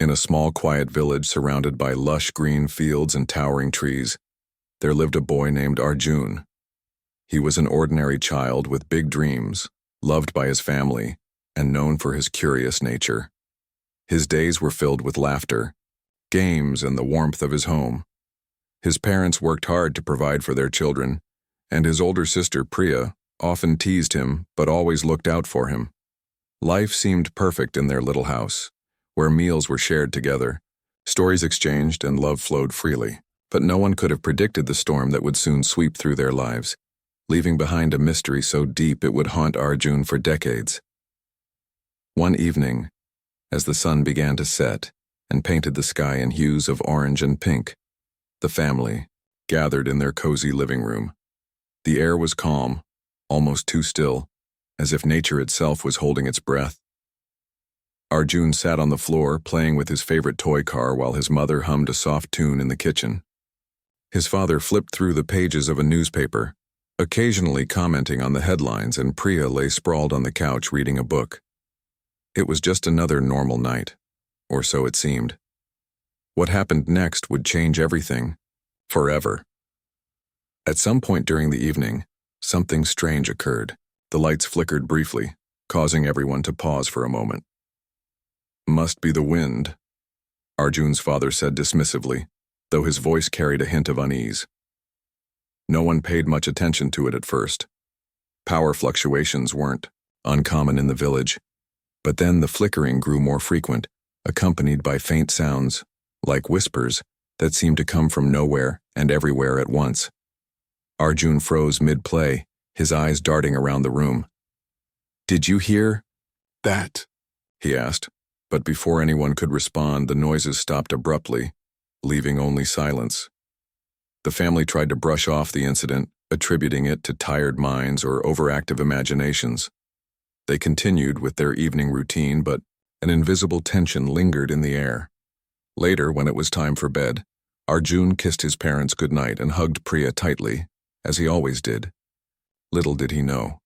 In a small, quiet village surrounded by lush green fields and towering trees, there lived a boy named Arjun. He was an ordinary child with big dreams, loved by his family, and known for his curious nature. His days were filled with laughter, games, and the warmth of his home. His parents worked hard to provide for their children, and his older sister, Priya, often teased him but always looked out for him. Life seemed perfect in their little house, where meals were shared together, stories exchanged, and love flowed freely. But no one could have predicted the storm that would soon sweep through their lives, leaving behind a mystery so deep it would haunt Arjun for decades. One evening, as the sun began to set and painted the sky in hues of orange and pink, the family gathered in their cozy living room. The air was calm, almost too still, as if nature itself was holding its breath. Arjun sat on the floor playing with his favorite toy car while his mother hummed a soft tune in the kitchen. His father flipped through the pages of a newspaper, occasionally commenting on the headlines, and Priya lay sprawled on the couch reading a book. It was just another normal night, or so it seemed. What happened next would change everything, forever. At some point during the evening, something strange occurred. The lights flickered briefly, causing everyone to pause for a moment. "Must be the wind," Arjun's father said dismissively, though his voice carried a hint of unease. No one paid much attention to it at first. Power fluctuations weren't uncommon in the village, but then the flickering grew more frequent, accompanied by faint sounds, like whispers, that seemed to come from nowhere and everywhere at once. Arjun froze mid-play, his eyes darting around the room. "Did you hear that?" he asked, but before anyone could respond, the noises stopped abruptly, leaving only silence. The family tried to brush off the incident, attributing it to tired minds or overactive imaginations. They continued with their evening routine, but an invisible tension lingered in the air. Later, when it was time for bed, Arjun kissed his parents goodnight and hugged Priya tightly, as he always did. Little did he know,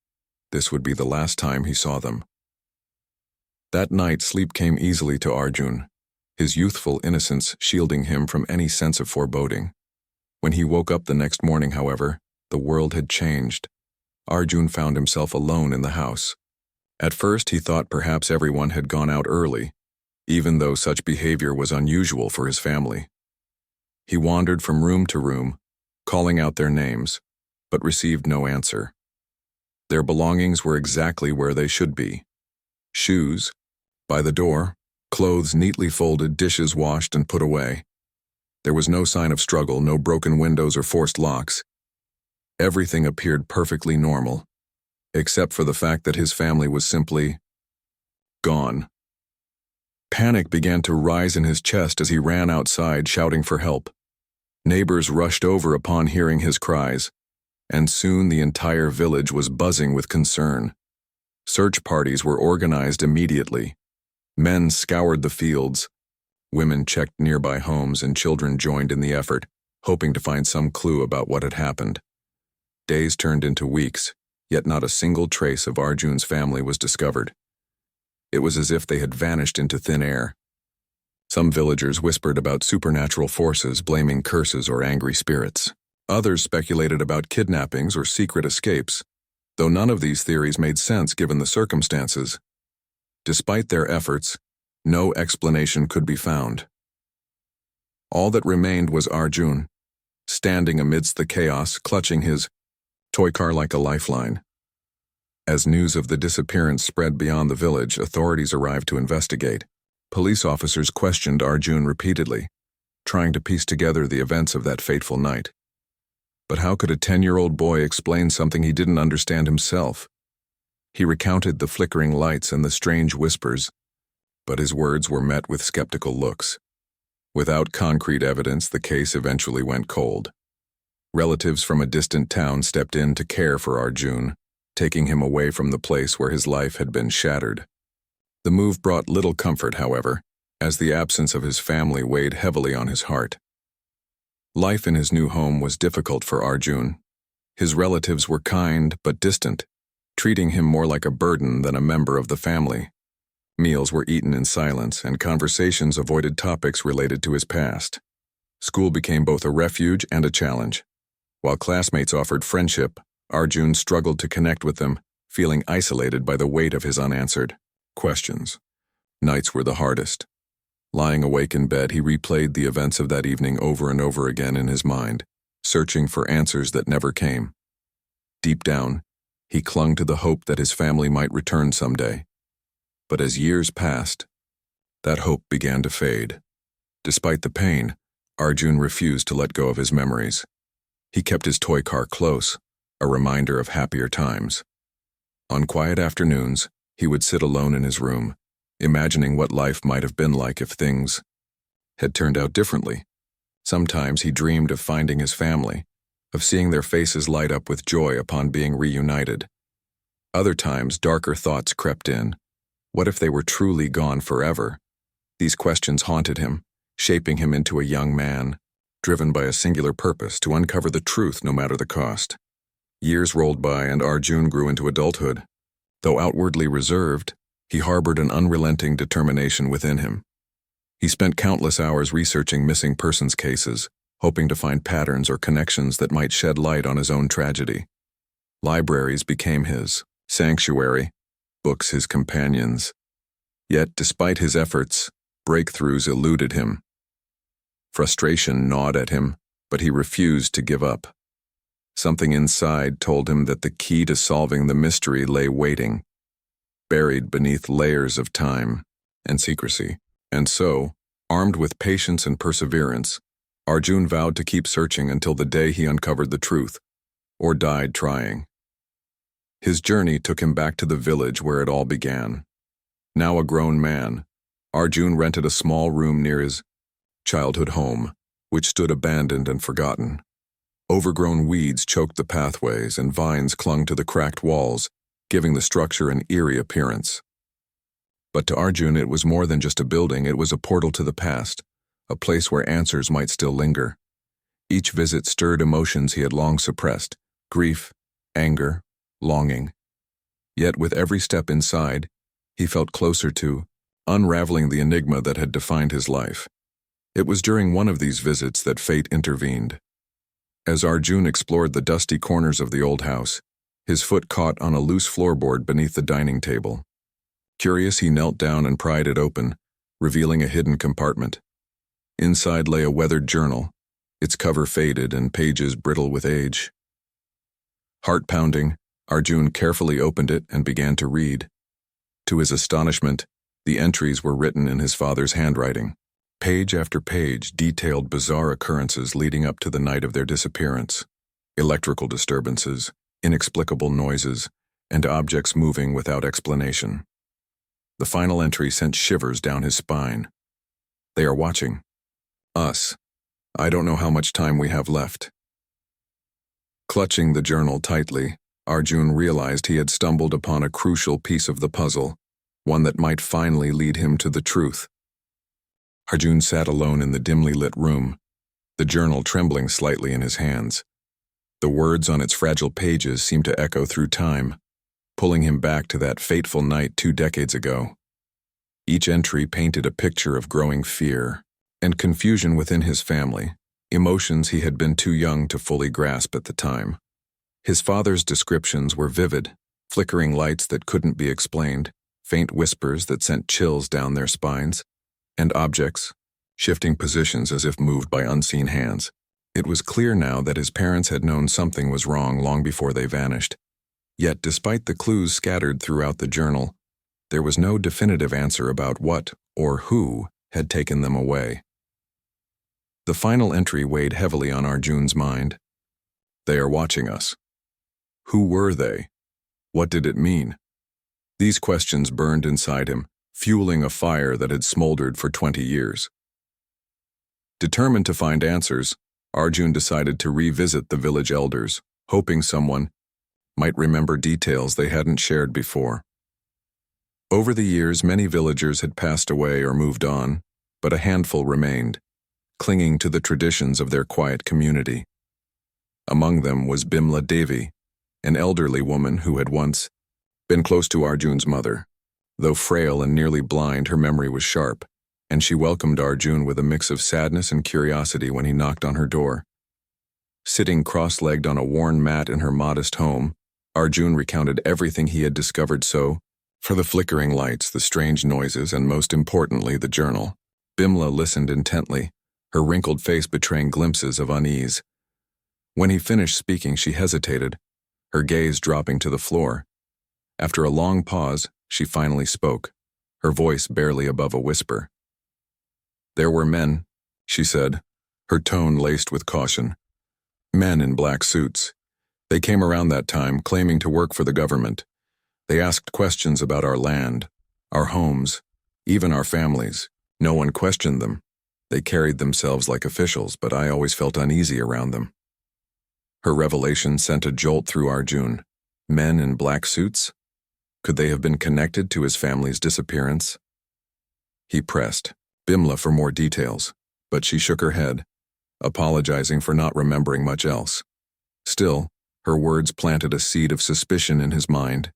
this would be the last time he saw them. That night, sleep came easily to Arjun, his youthful innocence shielding him from any sense of foreboding. When he woke up the next morning, however, the world had changed. Arjun found himself alone in the house. At first, he thought perhaps everyone had gone out early, even though such behavior was unusual for his family. He wandered from room to room, calling out their names, but received no answer. Their belongings were exactly where they should be. Shoes by the door, clothes neatly folded, dishes washed and put away. There was no sign of struggle, no broken windows or forced locks. Everything appeared perfectly normal, except for the fact that his family was simply gone. Panic began to rise in his chest as he ran outside, shouting for help. Neighbors rushed over upon hearing his cries, and soon the entire village was buzzing with concern. Search parties were organized immediately. Men scoured the fields. Women checked nearby homes, and children joined in the effort, hoping to find some clue about what had happened. Days turned into weeks, yet not a single trace of Arjun's family was discovered. It was as if they had vanished into thin air. Some villagers whispered about supernatural forces, blaming curses or angry spirits. Others speculated about kidnappings or secret escapes, though none of these theories made sense given the circumstances. Despite their efforts, no explanation could be found. All that remained was Arjun, standing amidst the chaos, clutching his toy car like a lifeline. As news of the disappearance spread beyond the village, authorities arrived to investigate. Police officers questioned Arjun repeatedly, trying to piece together the events of that fateful night. But how could a 10-year-old boy explain something he didn't understand himself? He recounted the flickering lights and the strange whispers, but his words were met with skeptical looks. Without concrete evidence, the case eventually went cold. Relatives from a distant town stepped in to care for Arjun, taking him away from the place where his life had been shattered. The move brought little comfort, however, as the absence of his family weighed heavily on his heart. Life in his new home was difficult for Arjun. His relatives were kind but distant, treating him more like a burden than a member of the family. Meals were eaten in silence, and conversations avoided topics related to his past. School became both a refuge and a challenge. While classmates offered friendship, Arjun struggled to connect with them, feeling isolated by the weight of his unanswered questions. Nights were the hardest. Lying awake in bed, he replayed the events of that evening over and over again in his mind, searching for answers that never came. Deep down, he clung to the hope that his family might return someday. But as years passed, that hope began to fade. Despite the pain, Arjun refused to let go of his memories. He kept his toy car close, a reminder of happier times. On quiet afternoons, he would sit alone in his room, imagining what life might have been like if things had turned out differently. Sometimes he dreamed of finding his family, of seeing their faces light up with joy upon being reunited. Other times, darker thoughts crept in. What if they were truly gone forever? These questions haunted him, shaping him into a young man, driven by a singular purpose to uncover the truth no matter the cost. Years rolled by and Arjun grew into adulthood. Though outwardly reserved, he harbored an unrelenting determination within him. He spent countless hours researching missing persons cases, hoping to find patterns or connections that might shed light on his own tragedy. Libraries became his sanctuary, books his companions. Yet, despite his efforts, breakthroughs eluded him. Frustration gnawed at him, but he refused to give up. Something inside told him that the key to solving the mystery lay waiting, buried beneath layers of time and secrecy. And so, armed with patience and perseverance, Arjun vowed to keep searching until the day he uncovered the truth, or died trying. His journey took him back to the village where it all began. Now a grown man, Arjun rented a small room near his childhood home, which stood abandoned and forgotten. Overgrown weeds choked the pathways and vines clung to the cracked walls, giving the structure an eerie appearance. But to Arjun, it was more than just a building. It was a portal to the past, a place where answers might still linger. Each visit stirred emotions he had long suppressed: grief, anger, longing. Yet with every step inside, he felt closer to unraveling the enigma that had defined his life. It was during one of these visits that fate intervened. As Arjun explored the dusty corners of the old house, his foot caught on a loose floorboard beneath the dining table. Curious, he knelt down and pried it open, revealing a hidden compartment. Inside lay a weathered journal, its cover faded and pages brittle with age. Heart pounding, Arjun carefully opened it and began to read. To his astonishment, the entries were written in his father's handwriting. Page after page detailed bizarre occurrences leading up to the night of their disappearance: electrical disturbances, inexplicable noises, and objects moving without explanation. The final entry sent shivers down his spine. They are watching us. I don't know how much time we have left. Clutching the journal tightly, Arjun realized he had stumbled upon a crucial piece of the puzzle, one that might finally lead him to the truth. Arjun sat alone in the dimly lit room, the journal trembling slightly in his hands. The words on its fragile pages seemed to echo through time, pulling him back to that fateful night 2 decades ago. Each entry painted a picture of growing fear and confusion within his family, emotions he had been too young to fully grasp at the time. His father's descriptions were vivid, flickering lights that couldn't be explained, faint whispers that sent chills down their spines, and objects, shifting positions as if moved by unseen hands. It was clear now that his parents had known something was wrong long before they vanished. Yet, despite the clues scattered throughout the journal, there was no definitive answer about what or who had taken them away. The final entry weighed heavily on Arjun's mind. They are watching us. Who were they? What did it mean? These questions burned inside him, fueling a fire that had smoldered for 20 years. Determined to find answers, Arjun decided to revisit the village elders, hoping someone might remember details they hadn't shared before. Over the years, many villagers had passed away or moved on, but a handful remained, clinging to the traditions of their quiet community. Among them was Bimla Devi, an elderly woman who had once been close to Arjun's mother. Though frail and nearly blind, her memory was sharp, and she welcomed Arjun with a mix of sadness and curiosity when he knocked on her door. Sitting cross-legged on a worn mat in her modest home, Arjun recounted everything he had discovered for the flickering lights, the strange noises, and most importantly, the journal. Bimla listened intently, her wrinkled face betraying glimpses of unease. When he finished speaking, she hesitated, her gaze dropping to the floor. After a long pause, she finally spoke, her voice barely above a whisper. "There were men," she said, her tone laced with caution. "Men in black suits. They came around that time, claiming to work for the government. They asked questions about our land, our homes, even our families. No one questioned them. They carried themselves like officials, but I always felt uneasy around them." Her revelation sent a jolt through Arjun. Men in black suits? Could they have been connected to his family's disappearance? He pressed Bimla for more details, but she shook her head, apologizing for not remembering much else. Still, her words planted a seed of suspicion in his mind.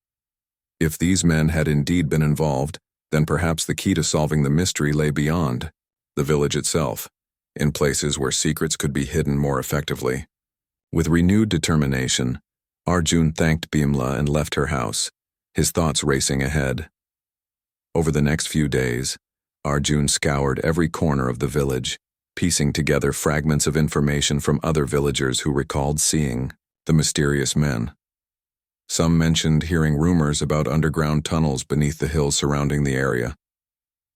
If these men had indeed been involved, then perhaps the key to solving the mystery lay beyond the village itself, in places where secrets could be hidden more effectively. With renewed determination, Arjun thanked Bimla and left her house, his thoughts racing ahead. Over the next few days, Arjun scoured every corner of the village, piecing together fragments of information from other villagers who recalled seeing the mysterious men. Some mentioned hearing rumors about underground tunnels beneath the hills surrounding the area.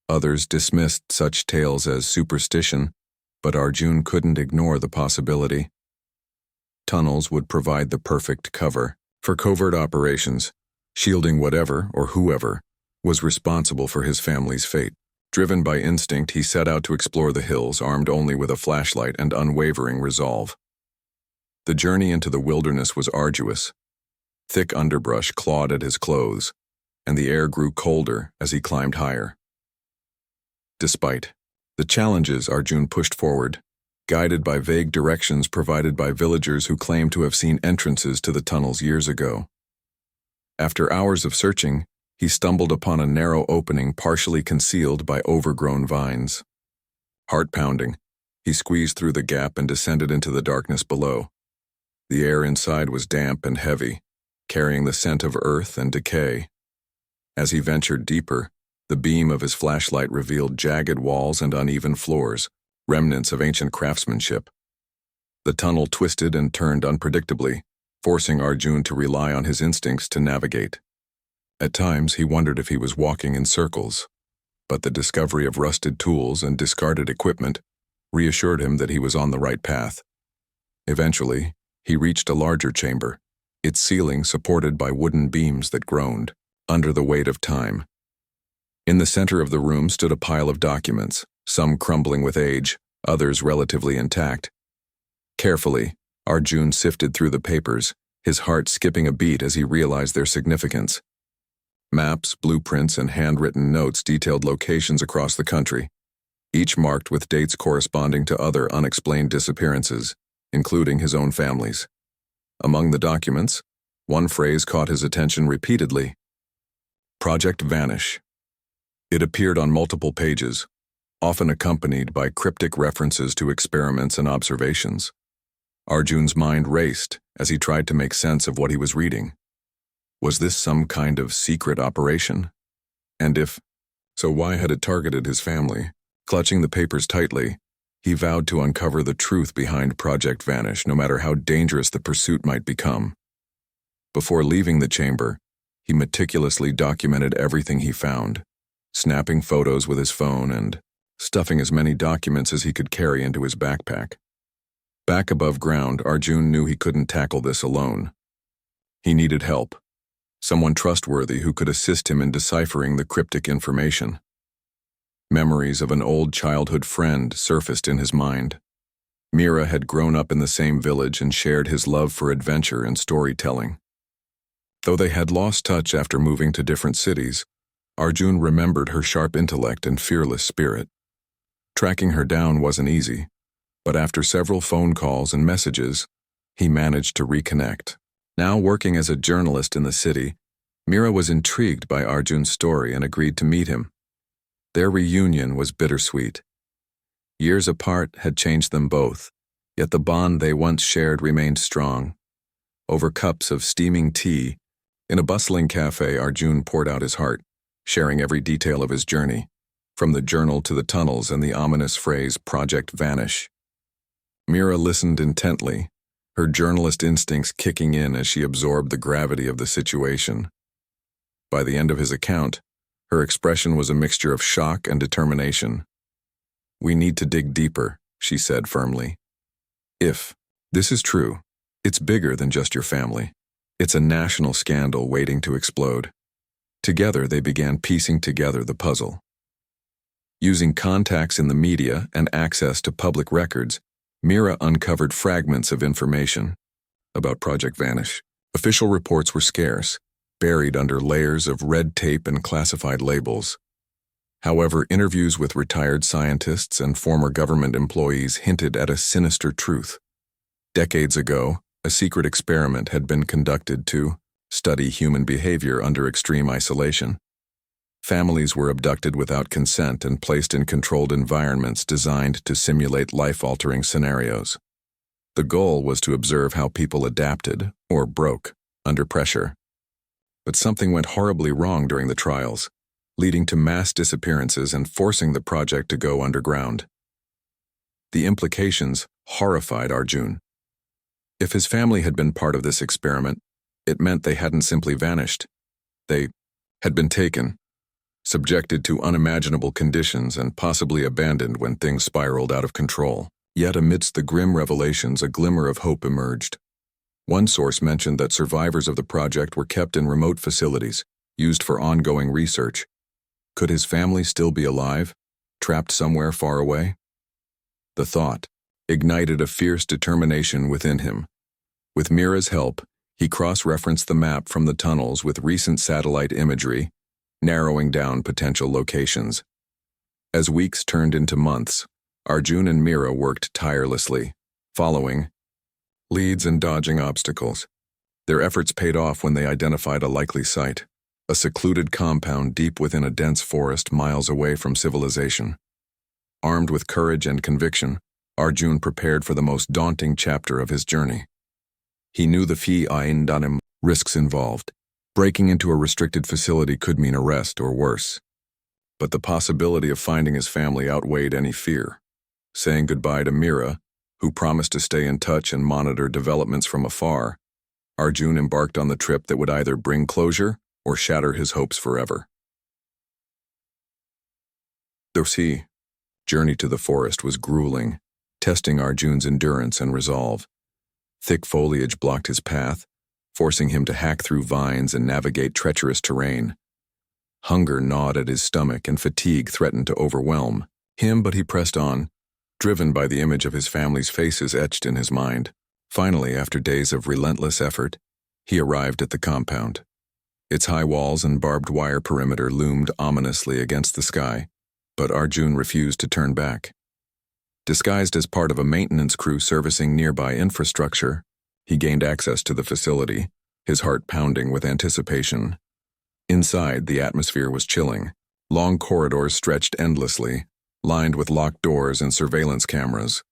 Others dismissed such tales as superstition, but Arjun couldn't ignore the possibility. Tunnels would provide the perfect cover for covert operations, shielding whatever or whoever was responsible for his family's fate. Driven by instinct, he set out to explore the hills, armed only with a flashlight and unwavering resolve. The journey into the wilderness was arduous. Thick underbrush clawed at his clothes, and the air grew colder as he climbed higher. Despite the challenges, Arjun pushed forward, guided by vague directions provided by villagers who claimed to have seen entrances to the tunnels years ago. After hours of searching, he stumbled upon a narrow opening partially concealed by overgrown vines. Heart-pounding, he squeezed through the gap and descended into the darkness below. The air inside was damp and heavy, carrying the scent of earth and decay. As he ventured deeper, the beam of his flashlight revealed jagged walls and uneven floors, remnants of ancient craftsmanship. The tunnel twisted and turned unpredictably, forcing Arjun to rely on his instincts to navigate. At times, he wondered if he was walking in circles, but the discovery of rusted tools and discarded equipment reassured him that he was on the right path. Eventually, he reached a larger chamber, its ceiling supported by wooden beams that groaned under the weight of time. In the center of the room stood a pile of documents, some crumbling with age, others relatively intact. Carefully, Arjun sifted through the papers, his heart skipping a beat as he realized their significance. Maps, blueprints, and handwritten notes detailed locations across the country, each marked with dates corresponding to other unexplained disappearances, including his own family's. Among the documents, one phrase caught his attention repeatedly: Project Vanish. It appeared on multiple pages, often accompanied by cryptic references to experiments and observations. Arjun's mind raced as he tried to make sense of what he was reading. Was this some kind of secret operation? And if so, why had it targeted his family? Clutching the papers tightly, he vowed to uncover the truth behind Project Vanish, no matter how dangerous the pursuit might become. Before leaving the chamber, he meticulously documented everything he found, snapping photos with his phone and stuffing as many documents as he could carry into his backpack. Back above ground, Arjun knew he couldn't tackle this alone. He needed help, someone trustworthy who could assist him in deciphering the cryptic information. Memories of an old childhood friend surfaced in his mind. Mira had grown up in the same village and shared his love for adventure and storytelling. Though they had lost touch after moving to different cities, Arjun remembered her sharp intellect and fearless spirit. Tracking her down wasn't easy, but after several phone calls and messages, he managed to reconnect. Now working as a journalist in the city, Mira was intrigued by Arjun's story and agreed to meet him. Their reunion was bittersweet. Years apart had changed them both, yet the bond they once shared remained strong. Over cups of steaming tea, in a bustling cafe, Arjun poured out his heart, sharing every detail of his journey, from the journal to the tunnels and the ominous phrase, Project Vanish. Mira listened intently, her journalist instincts kicking in as she absorbed the gravity of the situation. By the end of his account, her expression was a mixture of shock and determination. "We need to dig deeper," she said firmly. "If this is true, it's bigger than just your family. It's a national scandal waiting to explode." Together, they began piecing together the puzzle. Using contacts in the media and access to public records, Mira uncovered fragments of information about Project Vanish. Official reports were scarce, buried under layers of red tape and classified labels. However, interviews with retired scientists and former government employees hinted at a sinister truth. Decades ago, a secret experiment had been conducted to study human behavior under extreme isolation. Families were abducted without consent and placed in controlled environments designed to simulate life-altering scenarios. The goal was to observe how people adapted, or broke, under pressure. But something went horribly wrong during the trials, leading to mass disappearances and forcing the project to go underground. The implications horrified Arjun. If his family had been part of this experiment, it meant they hadn't simply vanished. They had been taken, subjected to unimaginable conditions and possibly abandoned when things spiraled out of control. Yet amidst the grim revelations, a glimmer of hope emerged. One source mentioned that survivors of the project were kept in remote facilities, used for ongoing research. Could his family still be alive, trapped somewhere far away? The thought ignited a fierce determination within him. With Mira's help, he cross-referenced the map from the tunnels with recent satellite imagery, narrowing down potential locations. As weeks turned into months, Arjun and Mira worked tirelessly, following leads and dodging obstacles. Their efforts paid off when they identified a likely site, a secluded compound deep within a dense forest miles away from civilization. Armed with courage and conviction, Arjun prepared for the most daunting chapter of his journey. He knew the fee-ein-danim risks involved. Breaking into a restricted facility could mean arrest or worse. But the possibility of finding his family outweighed any fear. Saying goodbye to Mira, who promised to stay in touch and monitor developments from afar, Arjun embarked on the trip that would either bring closure or shatter his hopes forever. The journey to the forest was grueling, testing Arjun's endurance and resolve. Thick foliage blocked his path, forcing him to hack through vines and navigate treacherous terrain. Hunger gnawed at his stomach and fatigue threatened to overwhelm him, but he pressed on, driven by the image of his family's faces etched in his mind. Finally, after days of relentless effort, he arrived at the compound. Its high walls and barbed wire perimeter loomed ominously against the sky, but Arjun refused to turn back. Disguised as part of a maintenance crew servicing nearby infrastructure, he gained access to the facility, his heart pounding with anticipation. Inside, the atmosphere was chilling. Long corridors stretched endlessly, lined with locked doors and surveillance cameras.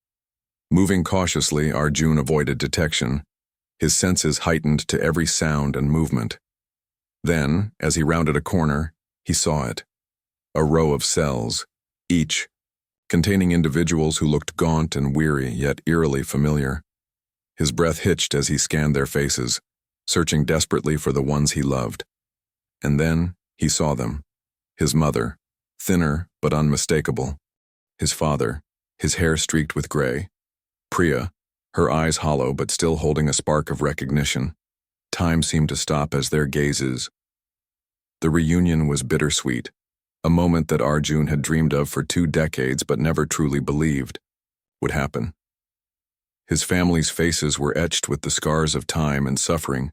Moving cautiously, Arjun avoided detection, his senses heightened to every sound and movement. Then, as he rounded a corner, he saw it. A row of cells, each containing individuals who looked gaunt and weary, yet eerily familiar. His breath hitched as he scanned their faces, searching desperately for the ones he loved. And then he saw them. His mother, thinner but unmistakable. His father, his hair streaked with gray. Priya, her eyes hollow but still holding a spark of recognition. Time seemed to stop as their gazes. The reunion was bittersweet, a moment that Arjun had dreamed of for 2 decades but never truly believed would happen. His family's faces were etched with the scars of time and suffering,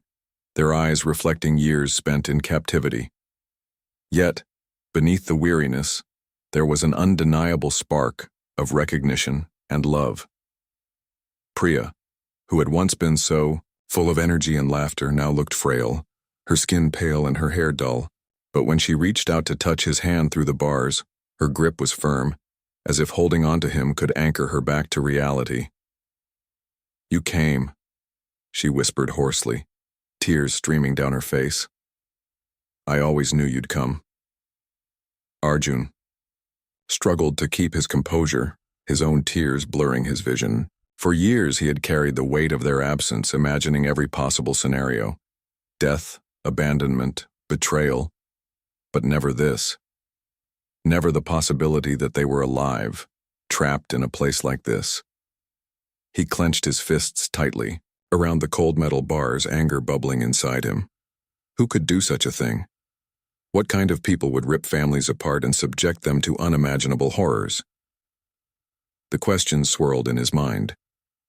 their eyes reflecting years spent in captivity. Yet, beneath the weariness, there was an undeniable spark of recognition and love. Priya, who had once been so full of energy and laughter, now looked frail, her skin pale and her hair dull, but when she reached out to touch his hand through the bars, her grip was firm, as if holding on to him could anchor her back to reality. "You came," she whispered hoarsely, tears streaming down her face. "I always knew you'd come." Arjun struggled to keep his composure, his own tears blurring his vision. For years he had carried the weight of their absence, imagining every possible scenario: death, abandonment, betrayal, but never this. Never the possibility that they were alive, trapped in a place like this. He clenched his fists tightly, around the cold metal bars, anger bubbling inside him. Who could do such a thing? What kind of people would rip families apart and subject them to unimaginable horrors? The questions swirled in his mind,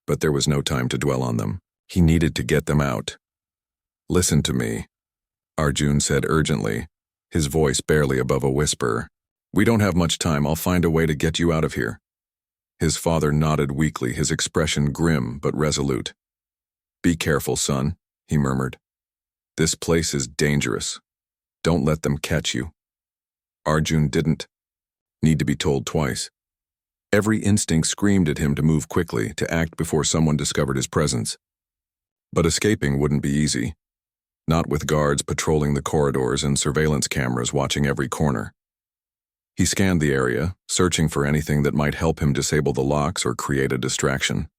but there was no time to dwell on them. He needed to get them out. "Listen to me," Arjun said urgently, his voice barely above a whisper. "We don't have much time. I'll find a way to get you out of here." His father nodded weakly, his expression grim but resolute. "Be careful, son," he murmured. "This place is dangerous. Don't let them catch you." Arjun didn't need to be told twice. Every instinct screamed at him to move quickly, to act before someone discovered his presence. But escaping wouldn't be easy, not with guards patrolling the corridors and surveillance cameras watching every corner. He scanned the area, searching for anything that might help him disable the locks or create a distraction.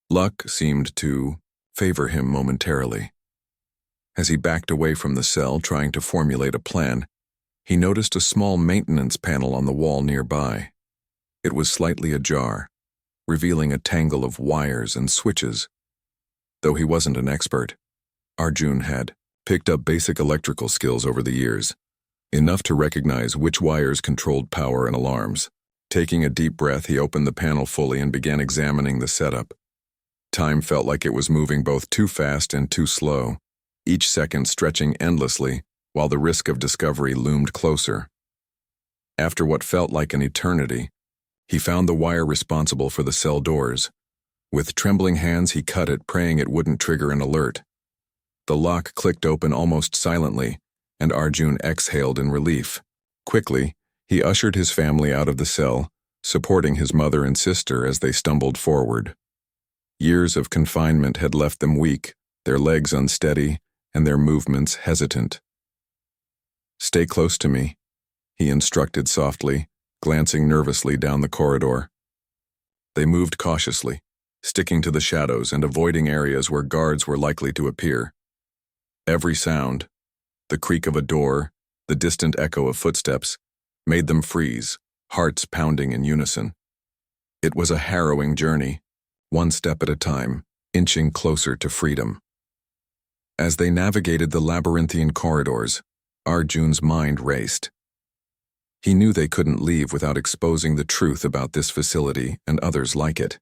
Luck seemed to favor him momentarily. As he backed away from the cell, trying to formulate a plan, he noticed a small maintenance panel on the wall nearby. It was slightly ajar, revealing a tangle of wires and switches. Though he wasn't an expert, Arjun had picked up basic electrical skills over the years, enough to recognize which wires controlled power and alarms. Taking a deep breath, he opened the panel fully and began examining the setup. Time felt like it was moving both too fast and too slow, each second stretching endlessly while the risk of discovery loomed closer. After what felt like an eternity, he found the wire responsible for the cell doors. With trembling hands, he cut it, praying it wouldn't trigger an alert. The lock clicked open almost silently, and Arjun exhaled in relief. Quickly, he ushered his family out of the cell, supporting his mother and sister as they stumbled forward. Years of confinement had left them weak, their legs unsteady, and their movements hesitant. "Stay close to me," he instructed softly, glancing nervously down the corridor. They moved cautiously, sticking to the shadows and avoiding areas where guards were likely to appear. Every sound, the creak of a door, the distant echo of footsteps, made them freeze, hearts pounding in unison. It was a harrowing journey, one step at a time, inching closer to freedom. As they navigated the labyrinthine corridors, Arjun's mind raced. He knew they couldn't leave without exposing the truth about this facility and others like it.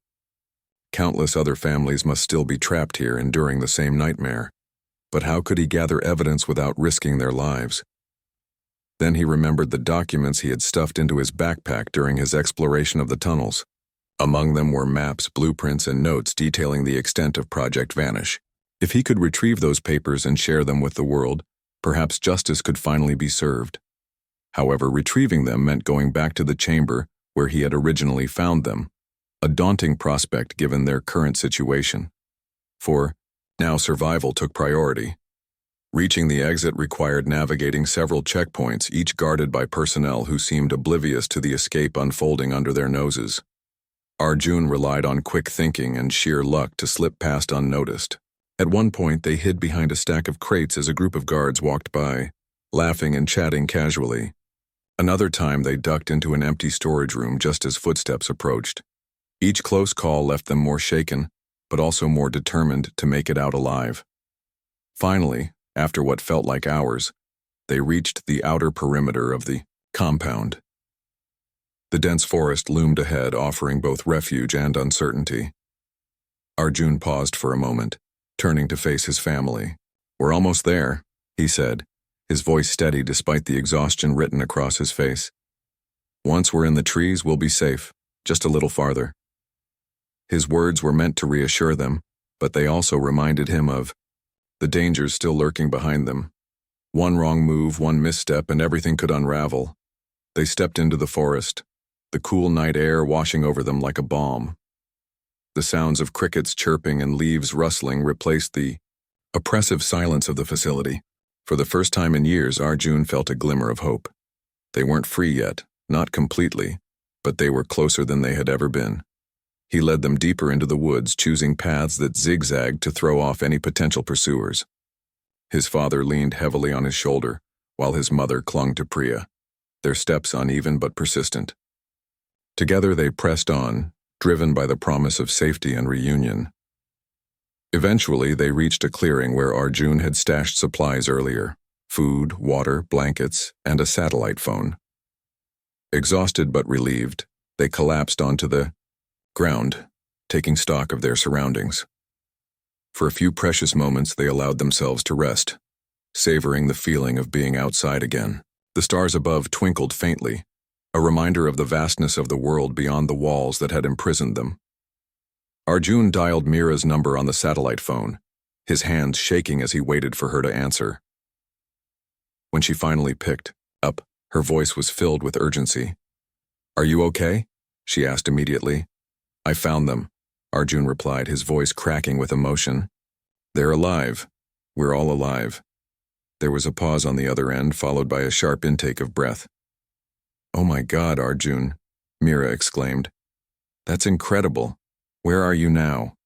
Countless other families must still be trapped here, enduring the same nightmare. But how could he gather evidence without risking their lives? Then he remembered the documents he had stuffed into his backpack during his exploration of the tunnels. Among them were maps, blueprints, and notes detailing the extent of Project Vanish. If he could retrieve those papers and share them with the world, perhaps justice could finally be served. However, retrieving them meant going back to the chamber where he had originally found them, a daunting prospect given their current situation. For now survival took priority. Reaching the exit required navigating several checkpoints, each guarded by personnel who seemed oblivious to the escape unfolding under their noses. Arjun relied on quick thinking and sheer luck to slip past unnoticed. At one point, they hid behind a stack of crates as a group of guards walked by, laughing and chatting casually. Another time, they ducked into an empty storage room just as footsteps approached. Each close call left them more shaken, but also more determined to make it out alive. Finally, after what felt like hours, they reached the outer perimeter of the compound. The dense forest loomed ahead, offering both refuge and uncertainty. Arjun paused for a moment, turning to face his family. "We're almost there," he said, his voice steady despite the exhaustion written across his face. "Once we're in the trees, we'll be safe, just a little farther." His words were meant to reassure them, but they also reminded him of the dangers still lurking behind them. One wrong move, one misstep, and everything could unravel. They stepped into the forest, the cool night air washing over them like a balm. The sounds of crickets chirping and leaves rustling replaced the oppressive silence of the facility. For the first time in years, Arjun felt a glimmer of hope. They weren't free yet, not completely, but they were closer than they had ever been. He led them deeper into the woods, choosing paths that zigzagged to throw off any potential pursuers. His father leaned heavily on his shoulder, while his mother clung to Priya, their steps uneven but persistent. Together they pressed on, driven by the promise of safety and reunion. Eventually, they reached a clearing where Arjun had stashed supplies earlier: food, water, blankets, and a satellite phone. Exhausted but relieved, they collapsed onto the ground, taking stock of their surroundings. For a few precious moments, they allowed themselves to rest, savoring the feeling of being outside again. The stars above twinkled faintly, a reminder of the vastness of the world beyond the walls that had imprisoned them. Arjun dialed Mira's number on the satellite phone, his hands shaking as he waited for her to answer. When she finally picked up, her voice was filled with urgency. "Are you okay?" she asked immediately. "I found them," Arjun replied, his voice cracking with emotion. "They're alive. We're all alive." There was a pause on the other end, followed by a sharp intake of breath. "Oh my God, Arjun," Mira exclaimed. "That's incredible. Where are you now?"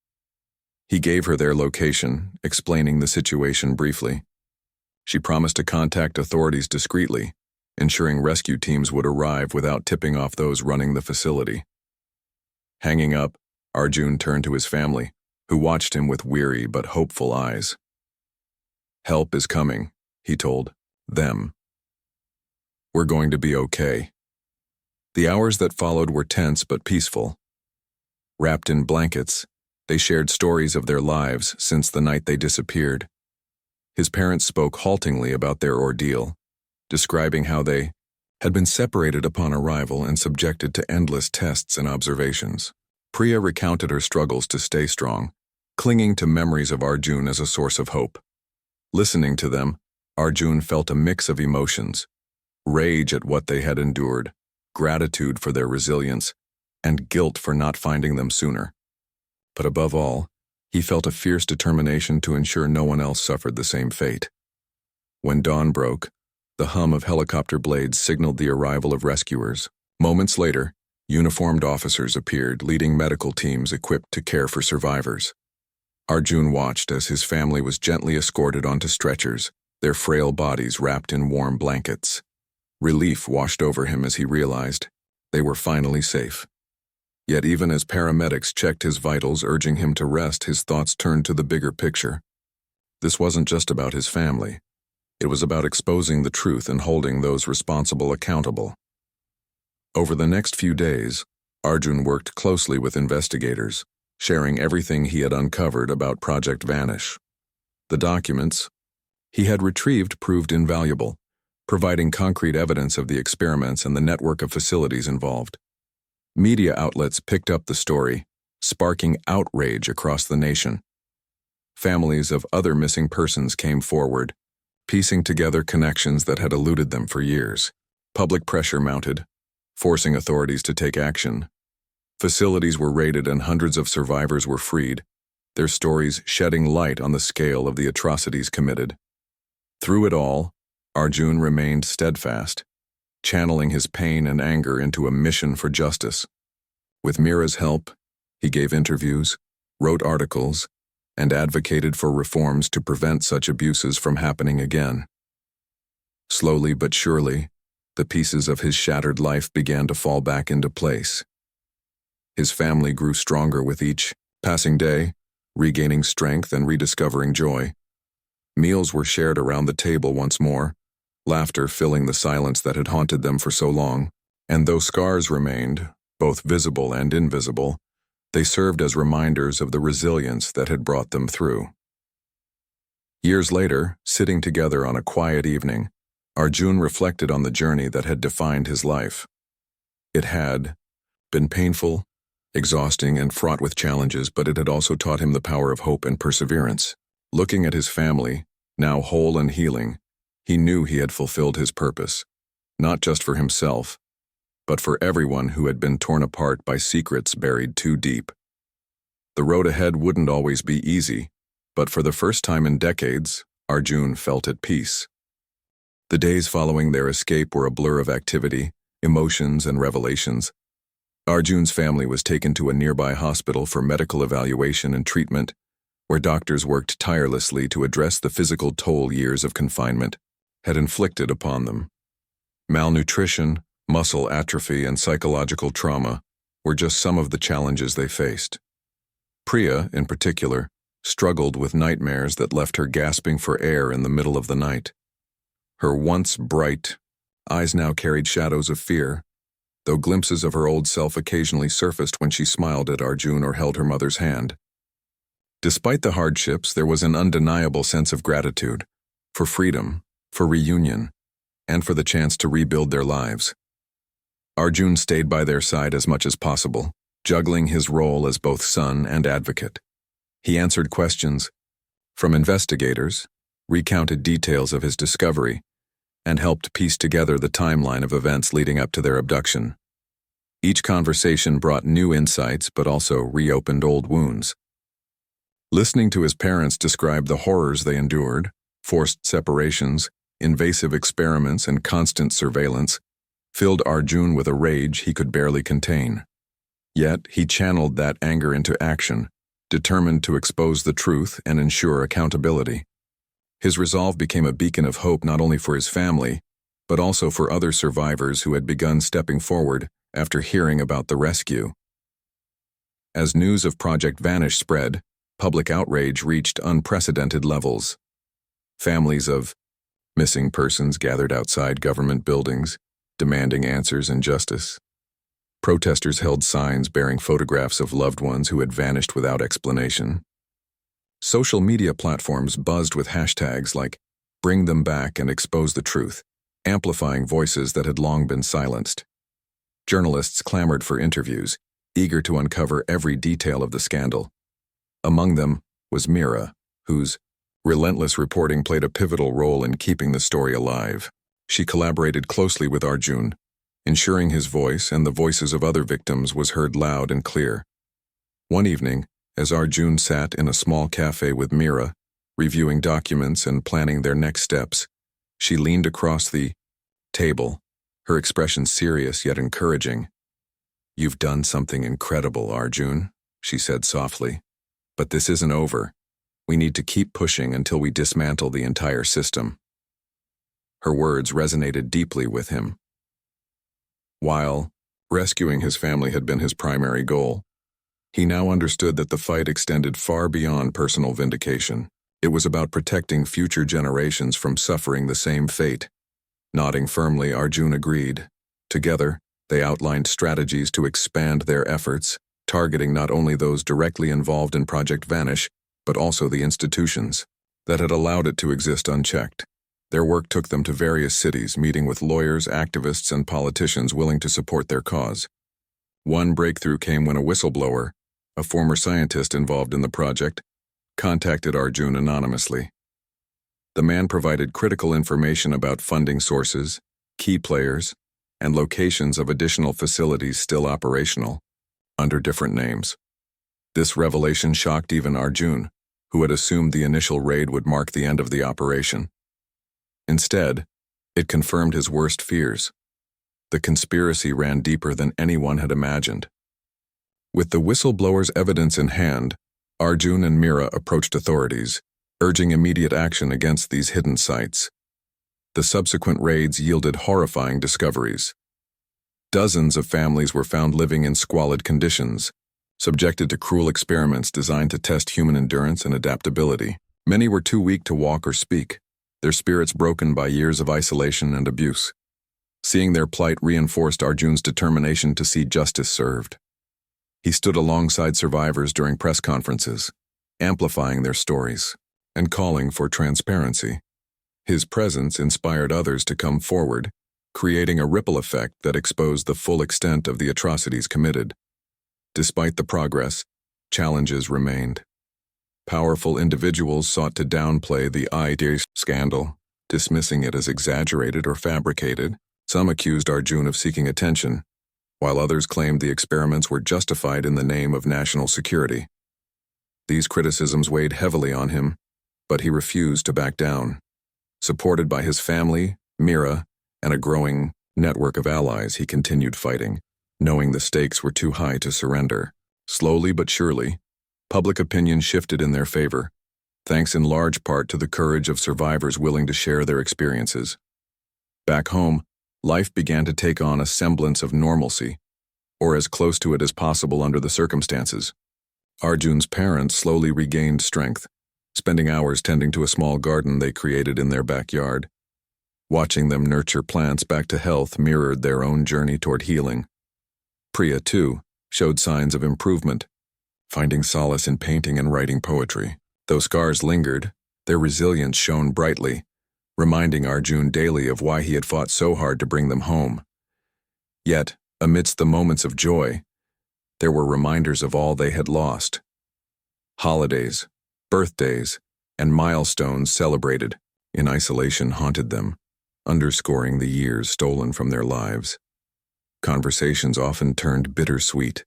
He gave her their location, explaining the situation briefly. She promised to contact authorities discreetly, ensuring rescue teams would arrive without tipping off those running the facility. Hanging up, Arjun turned to his family, who watched him with weary but hopeful eyes. "Help is coming," he told them. "We're going to be okay." The hours that followed were tense but peaceful. Wrapped in blankets, they shared stories of their lives since the night they disappeared. His parents spoke haltingly about their ordeal, describing how they had been separated upon arrival and subjected to endless tests and observations. Priya recounted her struggles to stay strong, clinging to memories of Arjun as a source of hope. Listening to them, Arjun felt a mix of emotions: rage at what they had endured, gratitude for their resilience, and guilt for not finding them sooner. But above all, he felt a fierce determination to ensure no one else suffered the same fate. When dawn broke, the hum of helicopter blades signaled the arrival of rescuers. Moments later, uniformed officers appeared, leading medical teams equipped to care for survivors. Arjun watched as his family was gently escorted onto stretchers, their frail bodies wrapped in warm blankets. Relief washed over him as he realized they were finally safe. Yet even as paramedics checked his vitals, urging him to rest, his thoughts turned to the bigger picture. This wasn't just about his family. It was about exposing the truth and holding those responsible accountable. Over the next few days, Arjun worked closely with investigators, sharing everything he had uncovered about Project Vanish. The documents he had retrieved proved invaluable, providing concrete evidence of the experiments and the network of facilities involved. Media outlets picked up the story, sparking outrage across the nation. Families of other missing persons came forward, piecing together connections that had eluded them for years. Public pressure mounted, forcing authorities to take action. Facilities were raided and hundreds of survivors were freed, their stories shedding light on the scale of the atrocities committed. Through it all, Arjun remained steadfast, channeling his pain and anger into a mission for justice. With Mira's help, he gave interviews, wrote articles, and advocated for reforms to prevent such abuses from happening again. Slowly but surely, the pieces of his shattered life began to fall back into place. His family grew stronger with each passing day, regaining strength and rediscovering joy. Meals were shared around the table once more, laughter filling the silence that had haunted them for so long, and though scars remained, both visible and invisible, they served as reminders of the resilience that had brought them through. Years later, sitting together on a quiet evening, Arjun reflected on the journey that had defined his life. It had been painful, exhausting, and fraught with challenges, but it had also taught him the power of hope and perseverance. Looking at his family, now whole and healing, he knew he had fulfilled his purpose, not just for himself, but for everyone who had been torn apart by secrets buried too deep. The road ahead wouldn't always be easy, but for the first time in decades, Arjun felt at peace. The days following their escape were a blur of activity, emotions, and revelations. Arjun's family was taken to a nearby hospital for medical evaluation and treatment, where doctors worked tirelessly to address the physical toll years of confinement had inflicted upon them. Malnutrition, muscle atrophy, and psychological trauma were just some of the challenges they faced. Priya, in particular, struggled with nightmares that left her gasping for air in the middle of the night. Her once bright eyes now carried shadows of fear, though glimpses of her old self occasionally surfaced when she smiled at Arjun or held her mother's hand. Despite the hardships, there was an undeniable sense of gratitude for freedom, for reunion, and for the chance to rebuild their lives. Arjun stayed by their side as much as possible, juggling his role as both son and advocate. He answered questions from investigators, recounted details of his discovery, and helped piece together the timeline of events leading up to their abduction. Each conversation brought new insights but also reopened old wounds. Listening to his parents describe the horrors they endured, forced separations, invasive experiments, and constant surveillance, filled Arjun with a rage he could barely contain. Yet he channeled that anger into action, determined to expose the truth and ensure accountability. His resolve became a beacon of hope not only for his family, but also for other survivors who had begun stepping forward after hearing about the rescue. As news of Project Vanish spread, public outrage reached unprecedented levels. Families of missing persons gathered outside government buildings, demanding answers and justice. Protesters held signs bearing photographs of loved ones who had vanished without explanation. Social media platforms buzzed with hashtags like "Bring Them Back" and "Expose the Truth," amplifying voices that had long been silenced. Journalists clamored for interviews, eager to uncover every detail of the scandal. Among them was Mira, whose relentless reporting played a pivotal role in keeping the story alive. She collaborated closely with Arjun, ensuring his voice and the voices of other victims was heard loud and clear. One evening, as Arjun sat in a small cafe with Mira, reviewing documents and planning their next steps, she leaned across the table, her expression serious yet encouraging. "You've done something incredible, Arjun," she said softly. "But this isn't over. We need to keep pushing until we dismantle the entire system." Her words resonated deeply with him. While rescuing his family had been his primary goal, he now understood that the fight extended far beyond personal vindication. It was about protecting future generations from suffering the same fate. Nodding firmly, Arjun agreed. Together, they outlined strategies to expand their efforts, targeting not only those directly involved in Project Vanish, but also the institutions that had allowed it to exist unchecked. Their work took them to various cities, meeting with lawyers, activists, and politicians willing to support their cause. One breakthrough came when a whistleblower, a former scientist involved in the project, contacted Arjun anonymously. The man provided critical information about funding sources, key players, and locations of additional facilities still operational, under different names. This revelation shocked even Arjun, who had assumed the initial raid would mark the end of the operation. Instead, it confirmed his worst fears. The conspiracy ran deeper than anyone had imagined. With the whistleblower's evidence in hand, Arjun and Mira approached authorities, urging immediate action against these hidden sites. The subsequent raids yielded horrifying discoveries. Dozens of families were found living in squalid conditions, subjected to cruel experiments designed to test human endurance and adaptability. Many were too weak to walk or speak, their spirits broken by years of isolation and abuse. Seeing their plight reinforced Arjun's determination to see justice served. He stood alongside survivors during press conferences, amplifying their stories and calling for transparency. His presence inspired others to come forward, creating a ripple effect that exposed the full extent of the atrocities committed. Despite the progress, challenges remained. Powerful individuals sought to downplay the ID scandal, dismissing it as exaggerated or fabricated. Some accused Arjun of seeking attention, while others claimed the experiments were justified in the name of national security. These criticisms weighed heavily on him, but he refused to back down. Supported by his family, Mira, and a growing network of allies, he continued fighting, knowing the stakes were too high to surrender. Slowly but surely, public opinion shifted in their favor, thanks in large part to the courage of survivors willing to share their experiences. Back home, life began to take on a semblance of normalcy, or as close to it as possible under the circumstances. Arjun's parents slowly regained strength, spending hours tending to a small garden they created in their backyard. Watching them nurture plants back to health mirrored their own journey toward healing. Priya, too, showed signs of improvement, finding solace in painting and writing poetry. Though scars lingered, their resilience shone brightly, reminding Arjun daily of why he had fought so hard to bring them home. Yet, amidst the moments of joy, there were reminders of all they had lost. Holidays, birthdays, and milestones celebrated in isolation haunted them, underscoring the years stolen from their lives. Conversations often turned bittersweet,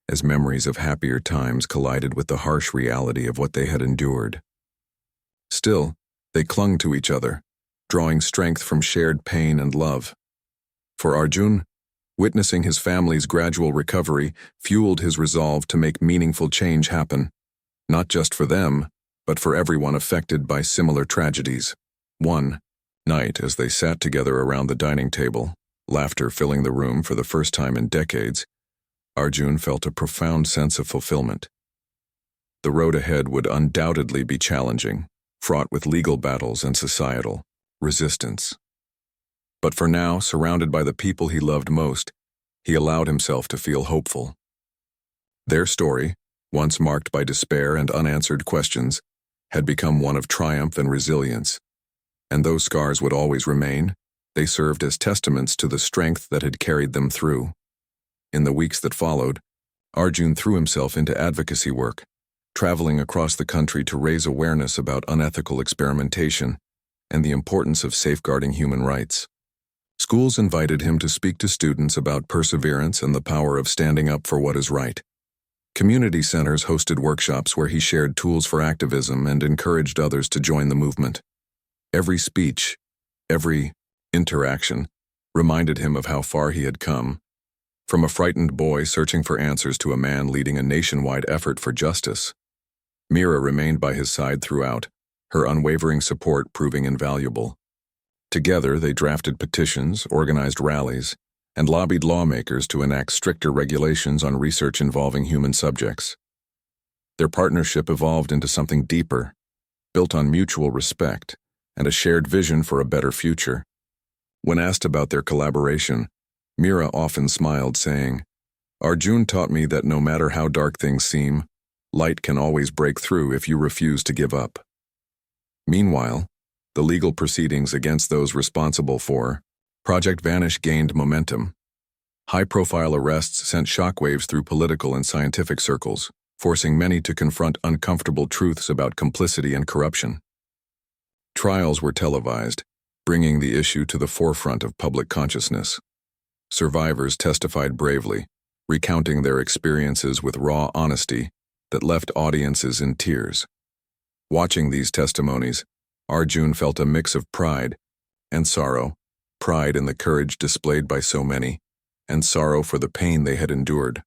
as memories of happier times collided with the harsh reality of what they had endured. Still, they clung to each other, drawing strength from shared pain and love. For Arjun, witnessing his family's gradual recovery fueled his resolve to make meaningful change happen, not just for them, but for everyone affected by similar tragedies. One night, as they sat together around the dining table, laughter filling the room for the first time in decades, Arjun felt a profound sense of fulfillment. The road ahead would undoubtedly be challenging, fraught with legal battles and societal resistance. But for now, surrounded by the people he loved most, he allowed himself to feel hopeful. Their story, once marked by despair and unanswered questions, had become one of triumph and resilience. And though scars would always remain, they served as testaments to the strength that had carried them through. In the weeks that followed, Arjun threw himself into advocacy work, traveling across the country to raise awareness about unethical experimentation and the importance of safeguarding human rights. Schools invited him to speak to students about perseverance and the power of standing up for what is right. Community centers hosted workshops where he shared tools for activism and encouraged others to join the movement. Every speech, every interaction, reminded him of how far he had come. From a frightened boy searching for answers to a man leading a nationwide effort for justice. Mira remained by his side throughout, her unwavering support proving invaluable. Together, they drafted petitions, organized rallies, and lobbied lawmakers to enact stricter regulations on research involving human subjects. Their partnership evolved into something deeper, built on mutual respect and a shared vision for a better future. When asked about their collaboration, Mira often smiled, saying, "Arjun taught me that no matter how dark things seem, light can always break through if you refuse to give up." Meanwhile, the legal proceedings against those responsible for Project Vanish gained momentum. High-profile arrests sent shockwaves through political and scientific circles, forcing many to confront uncomfortable truths about complicity and corruption. Trials were televised, bringing the issue to the forefront of public consciousness. Survivors testified bravely, recounting their experiences with raw honesty that left audiences in tears. Watching these testimonies, Arjun felt a mix of pride and sorrow, pride in the courage displayed by so many, and sorrow for the pain they had endured.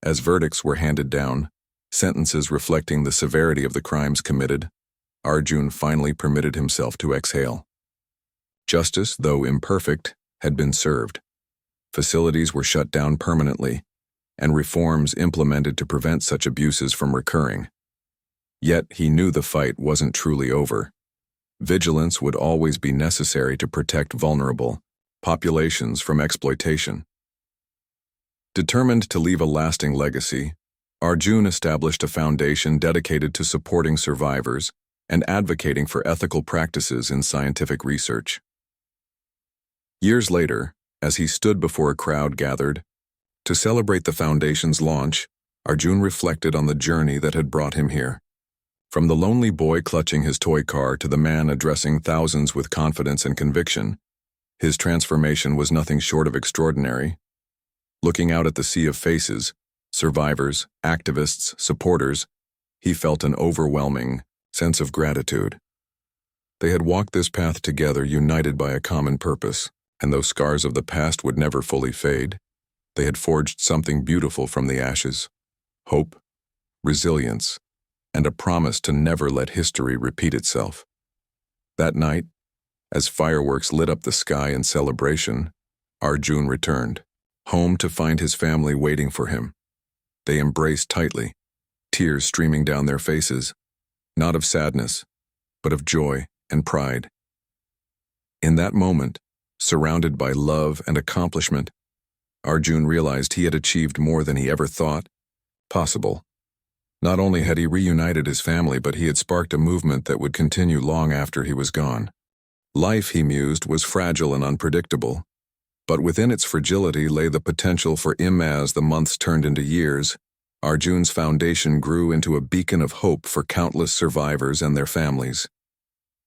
As verdicts were handed down, sentences reflecting the severity of the crimes committed, Arjun finally permitted himself to exhale. Justice, though imperfect, had been served. Facilities were shut down permanently, and reforms implemented to prevent such abuses from recurring. Yet he knew the fight wasn't truly over. Vigilance would always be necessary to protect vulnerable populations from exploitation. Determined to leave a lasting legacy, Arjun established a foundation dedicated to supporting survivors and advocating for ethical practices in scientific research. Years later, as he stood before a crowd gathered to celebrate the foundation's launch, Arjun reflected on the journey that had brought him here. From the lonely boy clutching his toy car to the man addressing thousands with confidence and conviction, his transformation was nothing short of extraordinary. Looking out at the sea of faces, survivors, activists, supporters, he felt an overwhelming sense of gratitude. They had walked this path together, united by a common purpose, and though scars of the past would never fully fade, they had forged something beautiful from the ashes: hope, resilience, and a promise to never let history repeat itself. That night, as fireworks lit up the sky in celebration, Arjun returned, home to find his family waiting for him. They embraced tightly, tears streaming down their faces, not of sadness, but of joy and pride. In that moment, surrounded by love and accomplishment, Arjun realized he had achieved more than he ever thought possible. Not only had he reunited his family, but he had sparked a movement that would continue long after he was gone. Life, he mused, was fragile and unpredictable, but within its fragility lay the potential for him. As the months turned into years, Arjun's foundation grew into a beacon of hope for countless survivors and their families.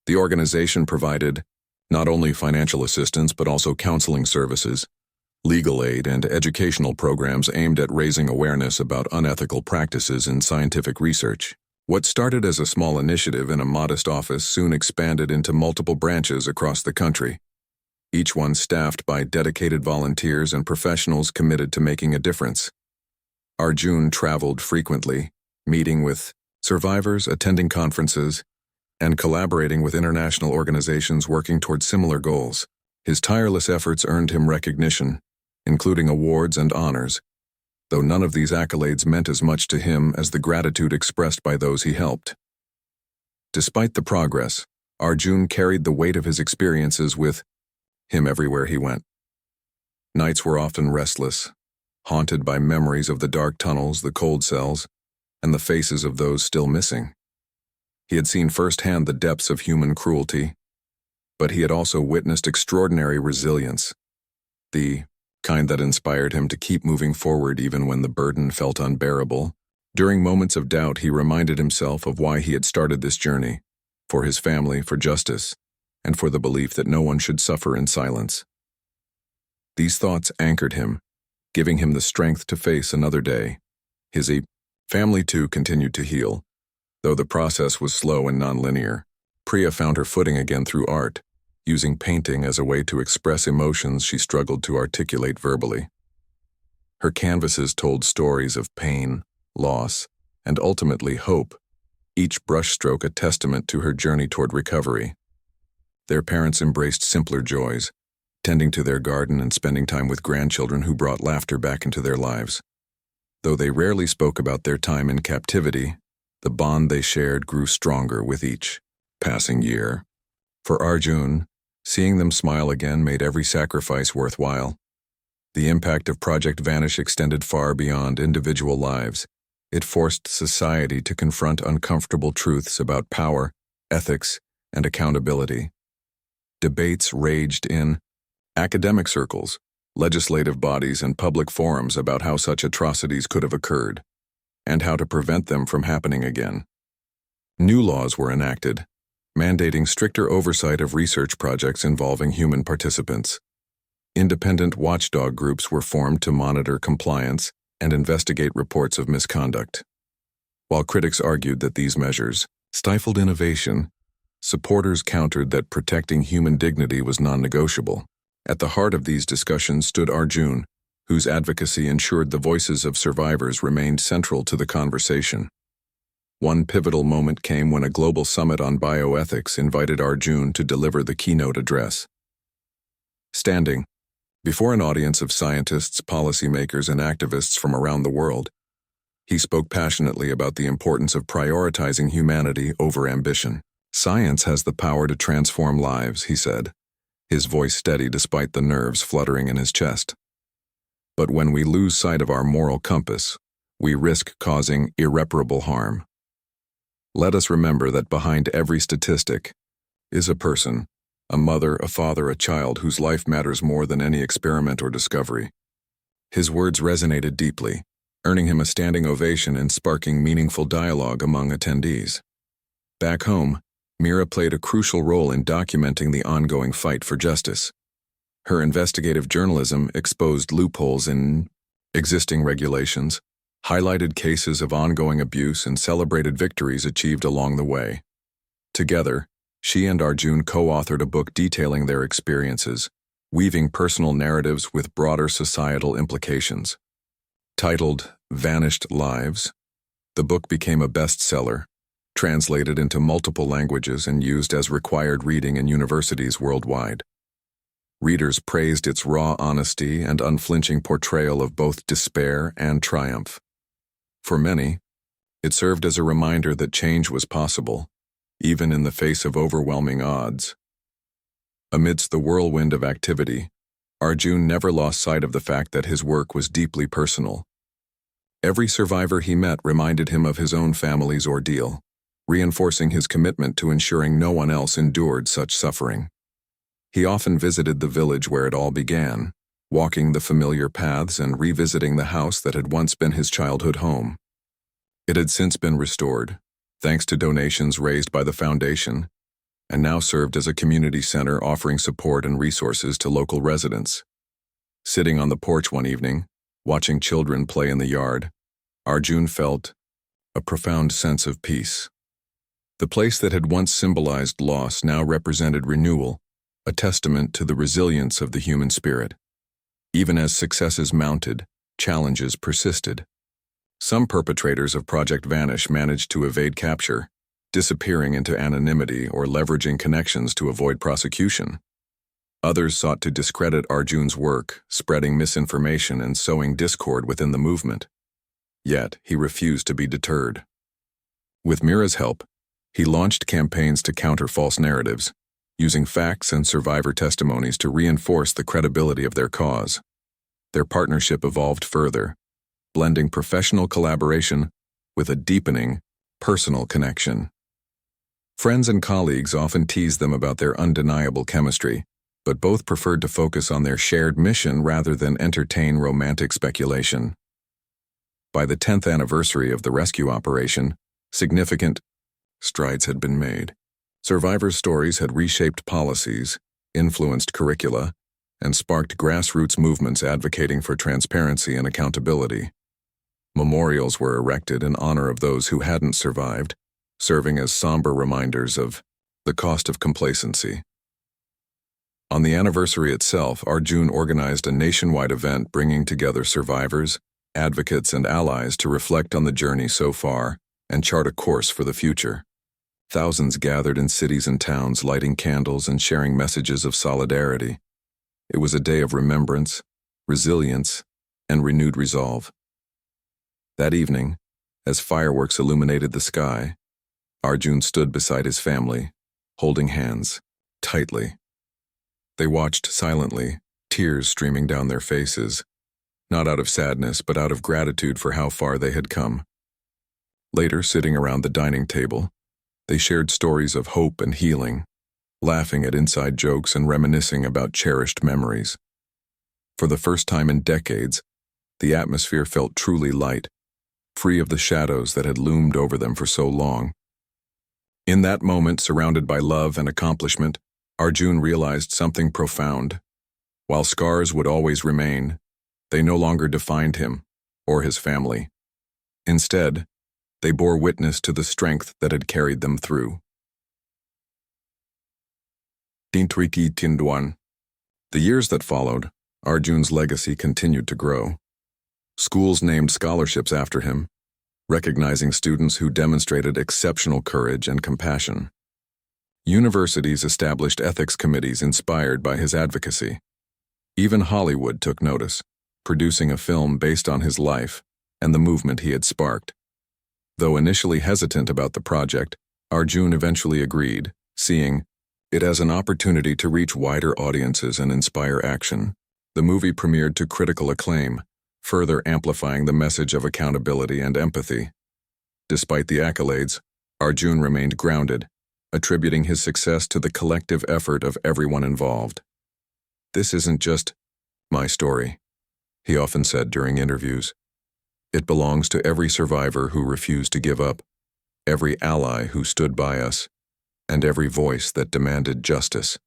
The organization provided not only financial assistance but also counseling services, legal aid, and educational programs aimed at raising awareness about unethical practices in scientific research. What started as a small initiative in a modest office soon expanded into multiple branches across the country, each one staffed by dedicated volunteers and professionals committed to making a difference. Arjun traveled frequently, meeting with survivors, attending conferences, and collaborating with international organizations working toward similar goals. His tireless efforts earned him recognition, including awards and honors, though none of these accolades meant as much to him as the gratitude expressed by those he helped. Despite the progress, Arjun carried the weight of his experiences with him everywhere he went. Nights were often restless, haunted by memories of the dark tunnels, the cold cells, and the faces of those still missing. He had seen firsthand the depths of human cruelty, but he had also witnessed extraordinary resilience, the kind that inspired him to keep moving forward even when the burden felt unbearable. During moments of doubt, he reminded himself of why he had started this journey: for his family, for justice, and for the belief that no one should suffer in silence. These thoughts anchored him, giving him the strength to face another day. His family, too, continued to heal, though the process was slow and nonlinear. Priya found her footing again through art, using painting as a way to express emotions she struggled to articulate verbally. Her canvases told stories of pain, loss, and ultimately hope, each brushstroke a testament to her journey toward recovery. Their parents embraced simpler joys, tending to their garden and spending time with grandchildren who brought laughter back into their lives. Though they rarely spoke about their time in captivity, the bond they shared grew stronger with each passing year. For Arjun, seeing them smile again made every sacrifice worthwhile. The impact of Project Vanish extended far beyond individual lives. It forced society to confront uncomfortable truths about power, ethics, and accountability. Debates raged in academic circles, legislative bodies, and public forums about how such atrocities could have occurred, and how to prevent them from happening again. New laws were enacted, mandating stricter oversight of research projects involving human participants. Independent watchdog groups were formed to monitor compliance and investigate reports of misconduct. While critics argued that these measures stifled innovation, supporters countered that protecting human dignity was non-negotiable. At the heart of these discussions stood Arjun, whose advocacy ensured the voices of survivors remained central to the conversation. One pivotal moment came when a global summit on bioethics invited Arjun to deliver the keynote address. Standing before an audience of scientists, policymakers, and activists from around the world, he spoke passionately about the importance of prioritizing humanity over ambition. "Science has the power to transform lives," he said, his voice steady despite the nerves fluttering in his chest. "But when we lose sight of our moral compass, we risk causing irreparable harm. Let us remember that behind every statistic is a person, a mother, a father, a child whose life matters more than any experiment or discovery." His words resonated deeply, earning him a standing ovation and sparking meaningful dialogue among attendees. Back home, Mira played a crucial role in documenting the ongoing fight for justice. Her investigative journalism exposed loopholes in existing regulations, highlighted cases of ongoing abuse, and celebrated victories achieved along the way. Together, she and Arjun co-authored a book detailing their experiences, weaving personal narratives with broader societal implications. Titled Vanished Lives, the book became a bestseller, translated into multiple languages and used as required reading in universities worldwide. Readers praised its raw honesty and unflinching portrayal of both despair and triumph. For many, it served as a reminder that change was possible, even in the face of overwhelming odds. Amidst the whirlwind of activity, Arjun never lost sight of the fact that his work was deeply personal. Every survivor he met reminded him of his own family's ordeal, reinforcing his commitment to ensuring no one else endured such suffering. He often visited the village where it all began, walking the familiar paths and revisiting the house that had once been his childhood home. It had since been restored, thanks to donations raised by the foundation, and now served as a community center offering support and resources to local residents. Sitting on the porch one evening, watching children play in the yard, Arjun felt a profound sense of peace. The place that had once symbolized loss now represented renewal, a testament to the resilience of the human spirit. Even as successes mounted, challenges persisted. Some perpetrators of Project Vanish managed to evade capture, disappearing into anonymity or leveraging connections to avoid prosecution. Others sought to discredit Arjun's work, spreading misinformation and sowing discord within the movement. Yet, he refused to be deterred. With Mira's help, he launched campaigns to counter false narratives, using facts and survivor testimonies to reinforce the credibility of their cause. Their partnership evolved further, blending professional collaboration with a deepening, personal connection. Friends and colleagues often teased them about their undeniable chemistry, but both preferred to focus on their shared mission rather than entertain romantic speculation. By the 10th anniversary of the rescue operation, significant strides had been made. Survivors' stories had reshaped policies, influenced curricula, and sparked grassroots movements advocating for transparency and accountability. Memorials were erected in honor of those who hadn't survived, serving as somber reminders of the cost of complacency. On the anniversary itself, Arjun organized a nationwide event bringing together survivors, advocates, and allies to reflect on the journey so far and chart a course for the future. Thousands gathered in cities and towns, lighting candles and sharing messages of solidarity. It was a day of remembrance, resilience, and renewed resolve. That evening, as fireworks illuminated the sky, Arjun stood beside his family, holding hands tightly. They watched silently, tears streaming down their faces, not out of sadness but out of gratitude for how far they had come. Later, sitting around the dining table, they shared stories of hope and healing, laughing at inside jokes and reminiscing about cherished memories. For the first time in decades, the atmosphere felt truly light, free of the shadows that had loomed over them for so long. In that moment, surrounded by love and accomplishment, Arjun realized something profound. While scars would always remain, they no longer defined him or his family. Instead, they bore witness to the strength that had carried them through. Dintriki Tinduan. The years that followed, Arjun's legacy continued to grow. Schools named scholarships after him, recognizing students who demonstrated exceptional courage and compassion. Universities established ethics committees inspired by his advocacy. Even Hollywood took notice, producing a film based on his life and the movement he had sparked. Though initially hesitant about the project, Arjun eventually agreed, seeing it as an opportunity to reach wider audiences and inspire action. The movie premiered to critical acclaim, further amplifying the message of accountability and empathy. Despite the accolades, Arjun remained grounded, attributing his success to the collective effort of everyone involved. "This isn't just my story," he often said during interviews. "It belongs to every survivor who refused to give up, every ally who stood by us, and every voice that demanded justice.